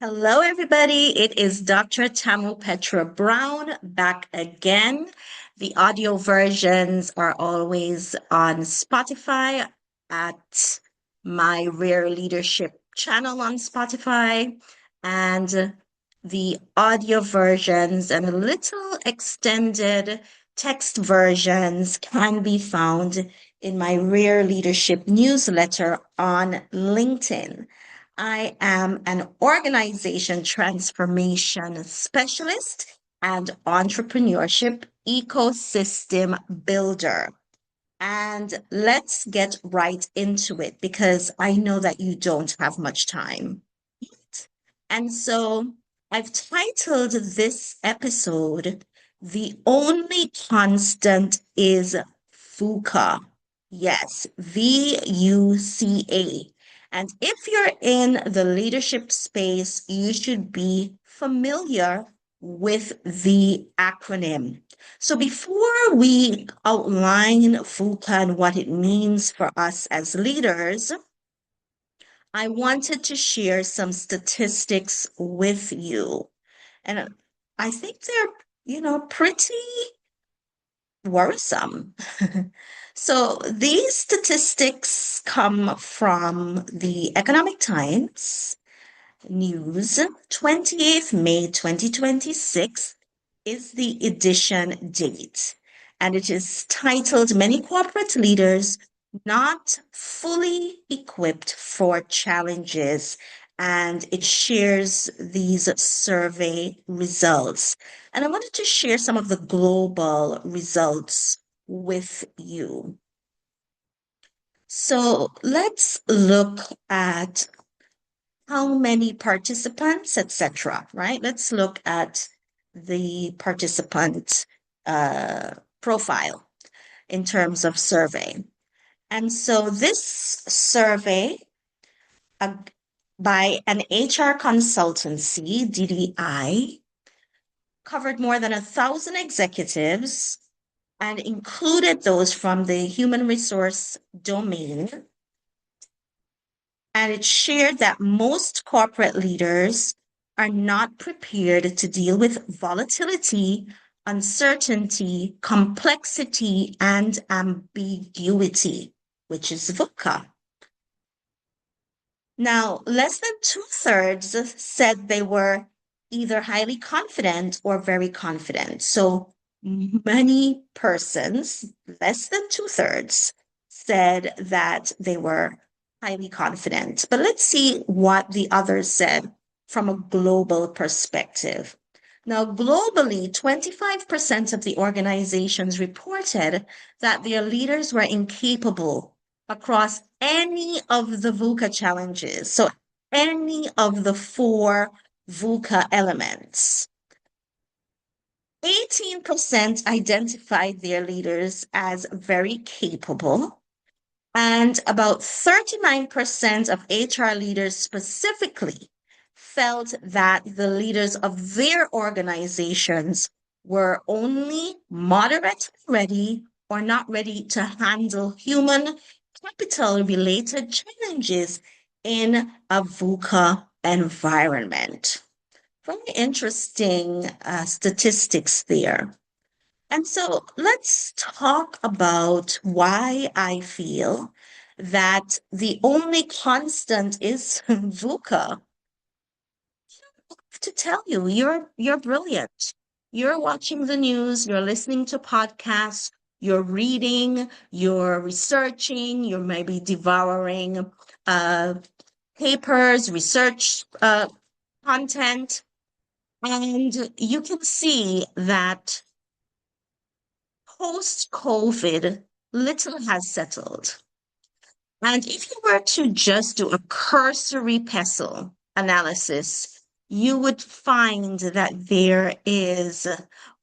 Hello, everybody. It is Dr. Tamu Petra Brown back again. The audio versions are always on Spotify at my Rare Leadership channel on Spotify, and the audio versions and a little extended text versions can be found in my Rare Leadership newsletter on LinkedIn. I am an organization transformation specialist and entrepreneurship ecosystem builder. And let's get right into it because I know that you don't have much time. And so I've titled this episode, The Only Constant is VUCA. Yes, VUCA. And if you're in the leadership space, you should be familiar with the acronym. So before we outline VUCA and what it means for us as leaders, I wanted to share some statistics with you. And I think they're pretty worrisome. So these statistics come from the Economic Times News, 28th May 2026 is the edition date. And it is titled Many Corporate Leaders Not Fully Equipped for Challenges. And it shares these survey results. And I wanted to share some of the global results with you. So let's look at how many participants, etc., right? Let's look at the participant profile in terms of survey. And so this survey by an HR consultancy, DDI, covered more than 1,000 executives and included those from the human resource domain. And it shared that most corporate leaders are not prepared to deal with volatility, uncertainty, complexity, and ambiguity, which is VUCA. Now, less than 2/3 said they were either highly confident or very confident. So many persons, less than 2/3, said that they were highly confident. But let's see what the others said from a global perspective. Now, globally, 25% of the organizations reported that their leaders were incapable across any of the VUCA challenges. So any of the four VUCA elements. 18% identified their leaders as very capable, and about 39% of HR leaders specifically felt that the leaders of their organizations were only moderately ready or not ready to handle human capital related challenges in a VUCA environment. Very interesting statistics there. And so let's talk about why I feel that the only constant is VUCA. I have to tell you, you're brilliant. You're watching the news, you're listening to podcasts, you're reading, you're researching, you're maybe devouring papers, research content, and you can see that post-COVID, little has settled. And if you were to just do a cursory pestle analysis, you would find that there is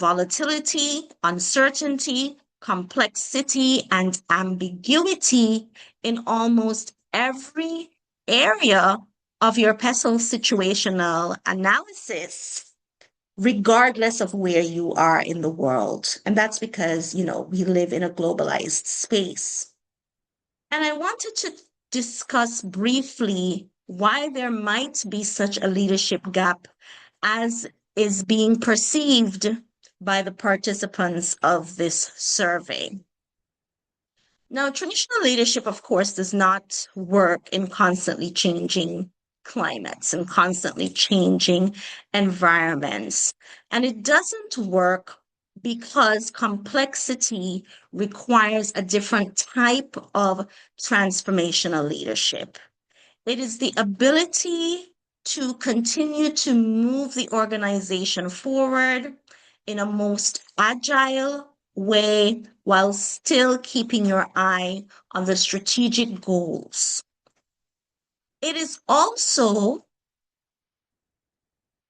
volatility, uncertainty, complexity, and ambiguity in almost every area of your pestle situational analysis, regardless of where you are in the world. And that's because, we live in a globalized space. And I wanted to discuss briefly why there might be such a leadership gap as is being perceived by the participants of this survey. Now, traditional leadership, of course, does not work in constantly changing climates and constantly changing environments. And it doesn't work because complexity requires a different type of transformational leadership. It is the ability to continue to move the organization forward in a most agile way while still keeping your eye on the strategic goals. It is also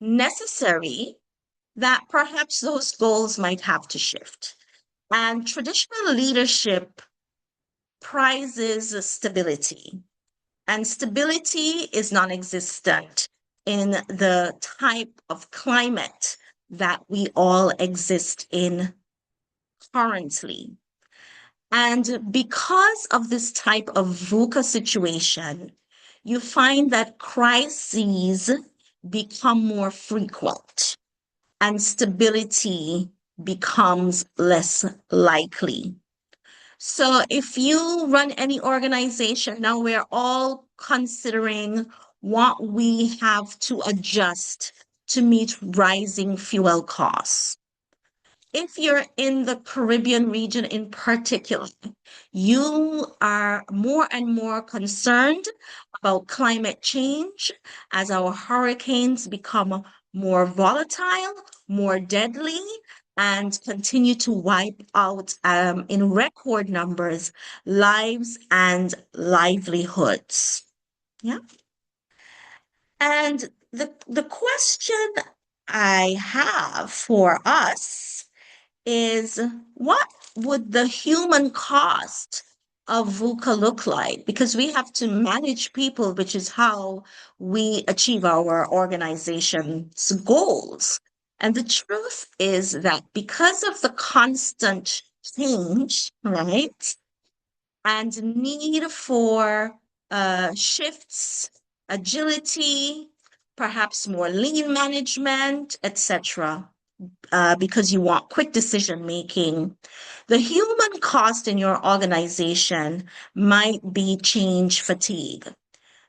necessary that perhaps those goals might have to shift. And traditional leadership prizes stability. And stability is non-existent in the type of climate that we all exist in currently. And because of this type of VUCA situation, you find that crises become more frequent and stability becomes less likely. So if you run any organization, now we're all considering what we have to adjust to meet rising fuel costs. If you're in the Caribbean region in particular, you are more and more concerned about climate change as our hurricanes become more volatile, more deadly, and continue to wipe out in record numbers lives and livelihoods. Yeah. And the question I have for us is, what would the human cost of VUCA look like? Because we have to manage people, which is how we achieve our organization's goals. And the truth is that because of the constant change, right, and need for shifts, agility, perhaps more lean management, etc., because you want quick decision making, the human cost in your organization might be change fatigue.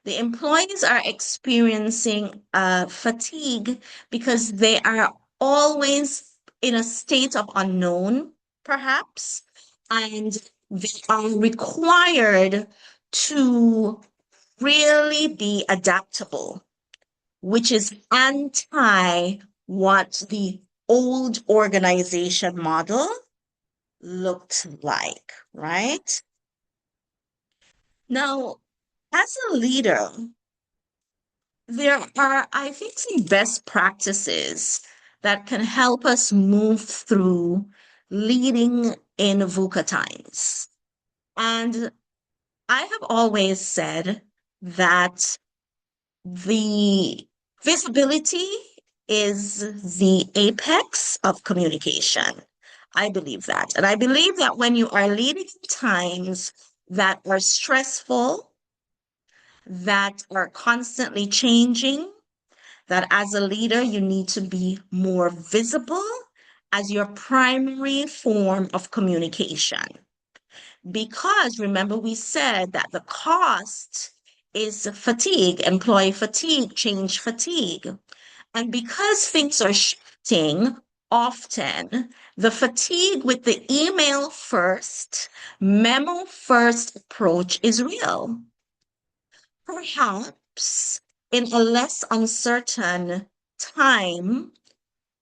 The employees are experiencing fatigue because they are always in a state of unknown, perhaps, and they are required to really be adaptable, which is anti what the old organization model looked like, right? Now, as a leader, there are, I think, some best practices that can help us move through leading in VUCA times. And I have always said that the visibility is the apex of communication. I believe that. And I believe that when you are leading in times that are stressful, that are constantly changing, that as a leader, you need to be more visible as your primary form of communication. Because remember, we said that the cost is fatigue, employee fatigue, change fatigue. And because things are shifting often, the fatigue with the email first, memo first approach is real. Perhaps in a less uncertain time,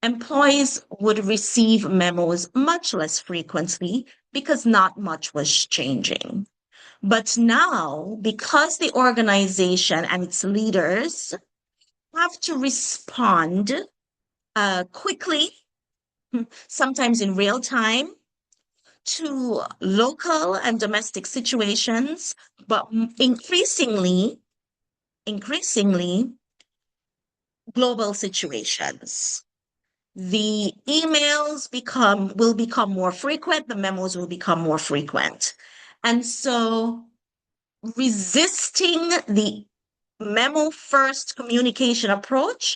employees would receive memos much less frequently because not much was changing. But now, because the organization and its leaders have to respond quickly, sometimes in real time, to local and domestic situations, but increasingly global situations. The emails will become more frequent, the memos will become more frequent. And so resisting the memo first communication approach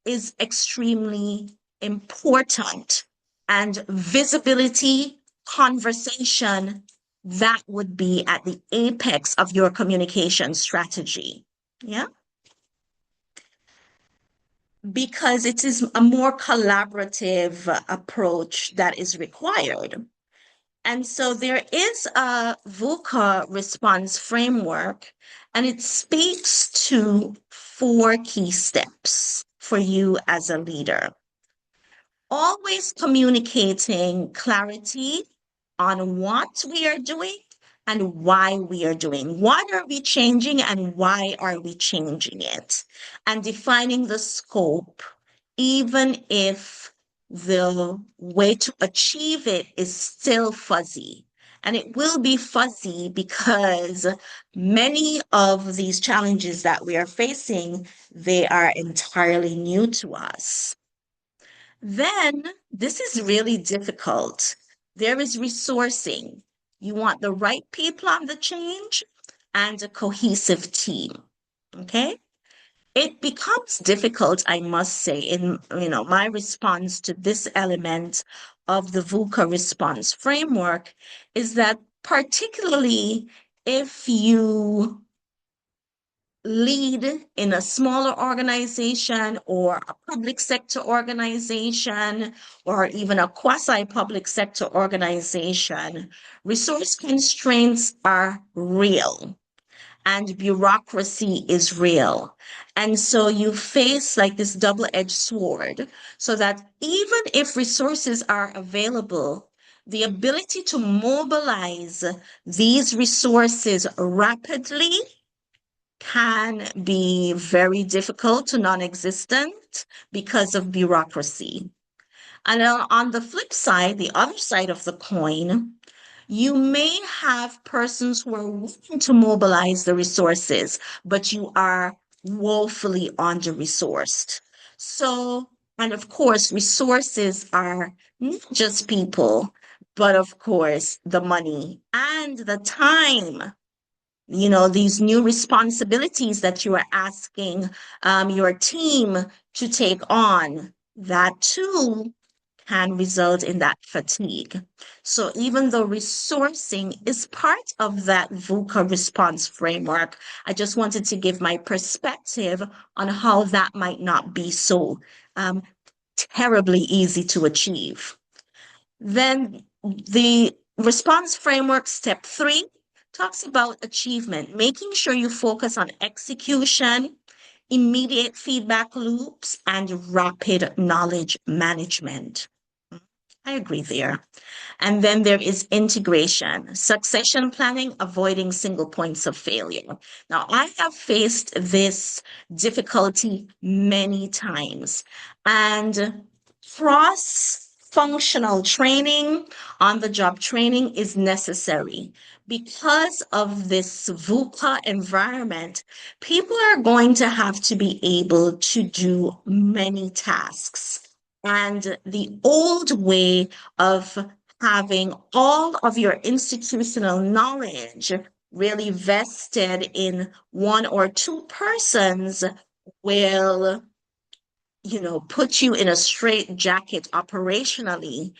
is extremely important. And visibility, conversation, that would be at the apex of your communication strategy. Yeah. Because it is a more collaborative approach that is required. And so there is a VUCA response framework, and it speaks to 4 key steps for you as a leader. Always communicating clarity on what we are doing and why we are doing. What are we changing and why are we changing it? And defining the scope, even if the way to achieve it is still fuzzy. And it will be fuzzy because many of these challenges that we are facing, they are entirely new to us. Then this is really difficult. There is resourcing. You want the right people on the change and a cohesive team. Okay. It becomes difficult, I must say, in my response to this element of the VUCA response framework is that particularly if you lead in a smaller organization or a public sector organization or even a quasi-public sector organization, resource constraints are real and bureaucracy is real. And so you face like this double-edged sword so that even if resources are available, the ability to mobilize these resources rapidly can be very difficult to non-existent because of bureaucracy. And on the flip side, the other side of the coin, you may have persons who are willing to mobilize the resources, but you are woefully under-resourced. So, and of course, resources are not just people, but of course, the money and the time, these new responsibilities that you are asking your team to take on, that too can result in that fatigue. So even though resourcing is part of that VUCA response framework, I just wanted to give my perspective on how that might not be so terribly easy to achieve. Then the response framework, step 3, talks about achievement, making sure you focus on execution, immediate feedback loops, and rapid knowledge management. I agree there. And then there is integration, succession planning, avoiding single points of failure. Now, I have faced this difficulty many times, and cross-functional training, on-the-job training is necessary. Because of this VUCA environment, people are going to have to be able to do many tasks. And the old way of having all of your institutional knowledge really vested in 1 or 2 persons will, put you in a straitjacket operationally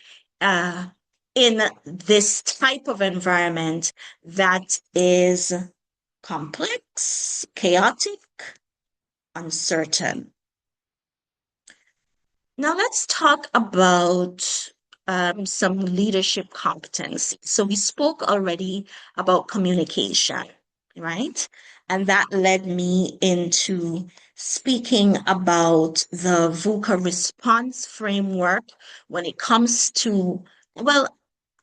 in this type of environment that is complex, chaotic, uncertain. Now let's talk about some leadership competencies. So we spoke already about communication, right? And that led me into speaking about the VUCA response framework when it comes to, well,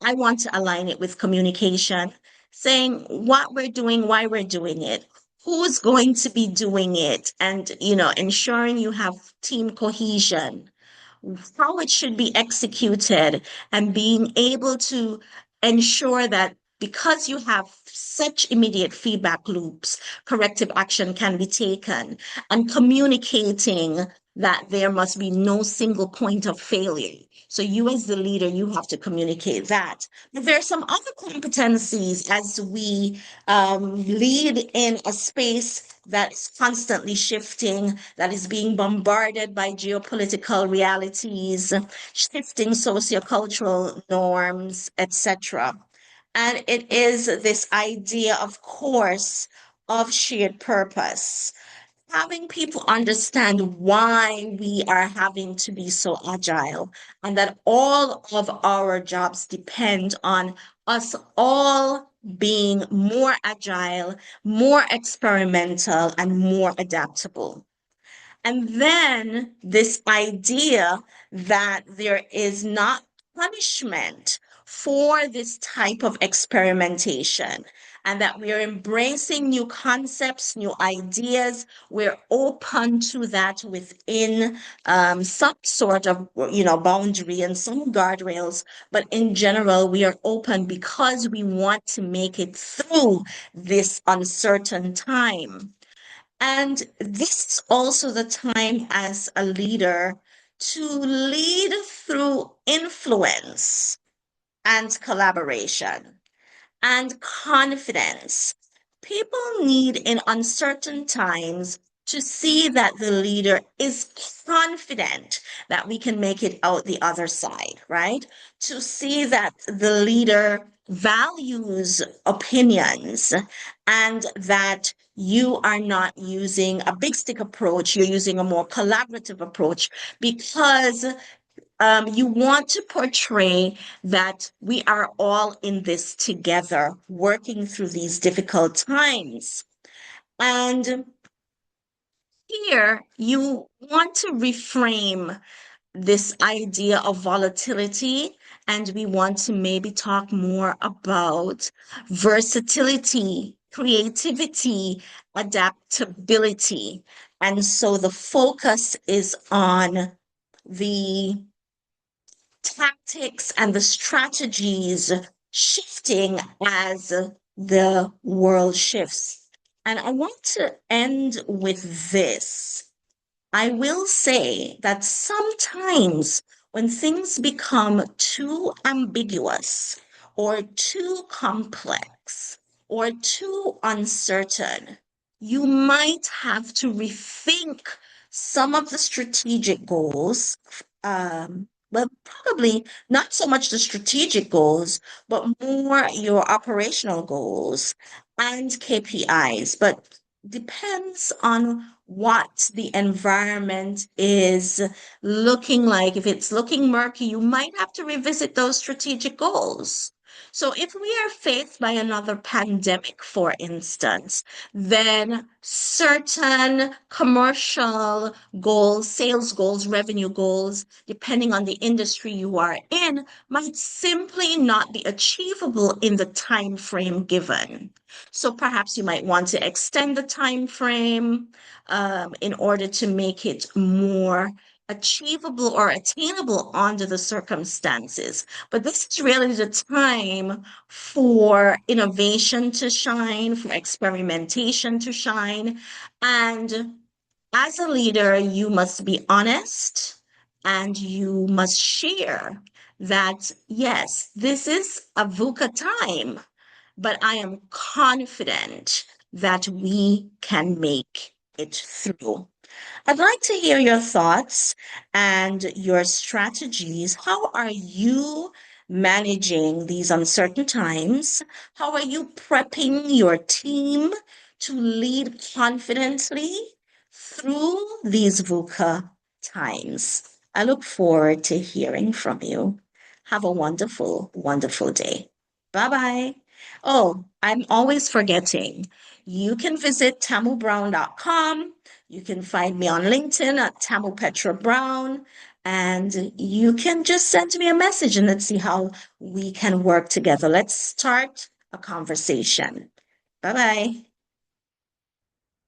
I want to align it with communication, saying what we're doing, why we're doing it, who's going to be doing it, and, ensuring you have team cohesion, how it should be executed, and being able to ensure that because you have such immediate feedback loops, corrective action can be taken, and communicating that there must be no single point of failure. So you as the leader, you have to communicate that. But there are some other competencies as we lead in a space that is constantly shifting, that is being bombarded by geopolitical realities, shifting sociocultural norms, etc. And it is this idea, of course, of shared purpose, having people understand why we are having to be so agile and that all of our jobs depend on us all being more agile, more experimental, and more adaptable. And then this idea that there is not punishment for this type of experimentation and that we are embracing new concepts, new ideas. We're open to that within some sort of, boundary and some guardrails. But in general, we are open because we want to make it through this uncertain time. And this is also the time as a leader to lead through influence and collaboration and confidence. People need in uncertain times to see that the leader is confident that we can make it out the other side, right? To see that the leader values opinions and that you are not using a big stick approach, you're using a more collaborative approach because you want to portray that we are all in this together, working through these difficult times. And here you want to reframe this idea of volatility, and we want to maybe talk more about versatility, creativity, adaptability. And so the focus is on the tactics and the strategies shifting as the world shifts. And I want to end with this. I will say that sometimes when things become too ambiguous or too complex or too uncertain, you might have to rethink some of the strategic goals. Well, probably not so much the strategic goals, but more your operational goals and KPIs. But depends on what the environment is looking like. If it's looking murky, you might have to revisit those strategic goals. So if we are faced by another pandemic, for instance, then certain commercial goals, sales goals, revenue goals, depending on the industry you are in, might simply not be achievable in the time frame given. So perhaps you might want to extend the time frame in order to make it more achievable or attainable under the circumstances. But this is really the time for innovation to shine, for experimentation to shine. And as a leader, you must be honest and you must share that, yes, this is a VUCA time, but I am confident that we can make it through. I'd like to hear your thoughts and your strategies. How are you managing these uncertain times? How are you prepping your team to lead confidently through these VUCA times? I look forward to hearing from you. Have a wonderful, wonderful day. Bye bye. Oh, I'm always forgetting. You can visit tamubrown.com. You can find me on LinkedIn at Tamu Petra Brown, and you can just send me a message and let's see how we can work together. Let's start a conversation. Bye bye.